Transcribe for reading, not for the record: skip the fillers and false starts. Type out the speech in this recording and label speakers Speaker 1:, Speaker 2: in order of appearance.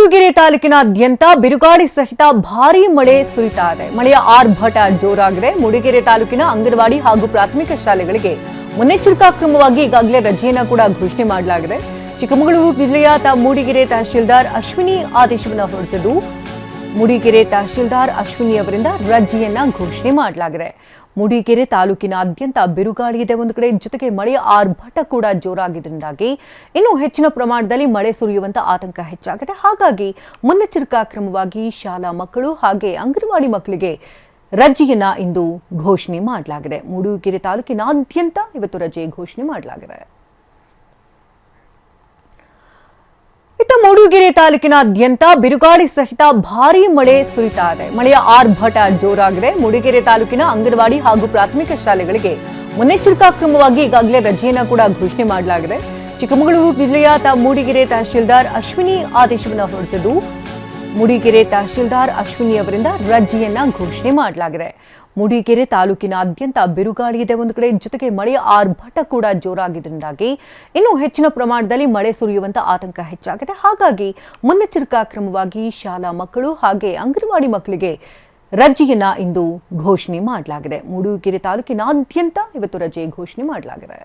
Speaker 1: ಮೂಡುಗೆರೆ ತಾಲೂಕಿನಾದ್ಯಂತ ಬಿರುಗಾಳಿ ಸಹಿತ ಭಾರೀ ಮಳೆ ಸುರಿತಾ ಇದೆ. ಮಳೆಯ ಆರ್ಭಟ ಜೋರಾಗಿದೆ. ಮೂಡಿಗೆರೆ ತಾಲೂಕಿನ ಅಂಗನವಾಡಿ ಹಾಗೂ ಪ್ರಾಥಮಿಕ ಶಾಲೆಗಳಿಗೆ ಮುನ್ನೆಚ್ಚರಿಕಾ ಕ್ರಮವಾಗಿ ಈಗಾಗಲೇ ರಜೆಯನ್ನು ಕೂಡ ಘೋಷಣೆ ಮಾಡಲಾಗಿದೆ. ಚಿಕ್ಕಮಗಳೂರು ಜಿಲ್ಲೆಯ ಮೂಡಿಗೆರೆ ತಹಶೀಲ್ದಾರ್ ಅಶ್ವಿನಿ ಆದೇಶವನ್ನು ಹೊರಡಿಸಿದ್ದು, ಮೂಡಿಗೆರೆ ತಹಶೀಲ್ದಾರ್ ಅಶ್ವಿನಿ ಅವರಿಂದ ರಜೆಯನ್ನ ಘೋಷಣೆ ಮಾಡಲಾಗಿದೆ. ಮೂಡಿಗೆರೆ ತಾಲೂಕಿನಾದ್ಯಂತ ಬಿರುಗಾಳಿ ಇದೆ ಒಂದು ಕಡೆ, ಜೊತೆಗೆ ಮಳೆಯ ಆರ್ಭಟ ಕೂಡ ಜೋರಾಗಿದ್ದರಿಂದಾಗಿ ಇನ್ನೂ ಹೆಚ್ಚಿನ ಪ್ರಮಾಣದಲ್ಲಿ ಮಳೆ ಸುರಿಯುವಂತ ಆತಂಕ ಹೆಚ್ಚಾಗಿದೆ. ಹಾಗಾಗಿ ಮುನ್ನೆಚ್ಚರಿಕಾ ಕ್ರಮವಾಗಿ ಶಾಲಾ ಮಕ್ಕಳು ಹಾಗೆ ಅಂಗನವಾಡಿ ಮಕ್ಕಳಿಗೆ ರಜೆಯನ್ನ ಇಂದು ಘೋಷಣೆ ಮಾಡಲಾಗಿದೆ. ಮೂಡಿಗೆರೆ ತಾಲೂಕಿನಾದ್ಯಂತ ಇವತ್ತು ರಜೆ ಘೋಷಣೆ ಮಾಡಲಾಗಿದೆ. ಮೂಡುಗೆರೆ ತಾಲೂಕಿನಾದ್ಯಂತ ಬಿರುಗಾಳಿ ಸಹಿತ ಭಾರೀ ಮಳೆ ಸುರಿತಾ ಇದೆ. ಮಳೆಯ ಆರ್ಭಟ ಜೋರಾಗಿದೆ. ಮೂಡಿಗೆರೆ ತಾಲೂಕಿನ ಅಂಗನವಾಡಿ ಹಾಗೂ ಪ್ರಾಥಮಿಕ ಶಾಲೆಗಳಿಗೆ ಮುನ್ನೆಚ್ಚರಿಕಾ ಕ್ರಮವಾಗಿ ಈಗಾಗಲೇ ರಜೆಯನ್ನು ಕೂಡ ಘೋಷಣೆ ಮಾಡಲಾಗಿದೆ. ಚಿಕ್ಕಮಗಳೂರು ಜಿಲ್ಲೆಯ ಮೂಡಿಗೆರೆ ತಹಶೀಲ್ದಾರ್ ಅಶ್ವಿನಿ ಆದೇಶವನ್ನು ಹೊರಡಿಸಿದ್ದು, ಮೂಡಿಗೆರೆ ತಹಶೀಲ್ದಾರ್ ಅಶ್ವಿನಿ ಅವರಿಂದ ರಜೆಯನ್ನ ಘೋಷಣೆ ಮಾಡಲಾಗಿದೆ. ಮೂಡಿಗೆರೆ ತಾಲೂಕಿನಾದ್ಯಂತ ಬಿರುಗಾಳಿ ಇದೆ ಒಂದು ಕಡೆ, ಜೊತೆಗೆ ಮಳೆಯ ಆರ್ಭಟ ಕೂಡ ಜೋರಾಗಿದ್ದರಿಂದಾಗಿ ಇನ್ನೂ ಹೆಚ್ಚಿನ ಪ್ರಮಾಣದಲ್ಲಿ ಮಳೆ ಸುರಿಯುವಂತ ಆತಂಕ ಹೆಚ್ಚಾಗಿದೆ. ಹಾಗಾಗಿ ಮುನ್ನೆಚ್ಚರಿಕಾ ಕ್ರಮವಾಗಿ ಶಾಲಾ ಮಕ್ಕಳು ಹಾಗೆ ಅಂಗನವಾಡಿ ಮಕ್ಕಳಿಗೆ ರಜೆಯನ್ನ ಇಂದು ಘೋಷಣೆ ಮಾಡಲಾಗಿದೆ. ಮೂಡಿಗೆರೆ ತಾಲೂಕಿನಾದ್ಯಂತ ಇವತ್ತು ರಜೆ ಘೋಷಣೆ ಮಾಡಲಾಗಿದೆ.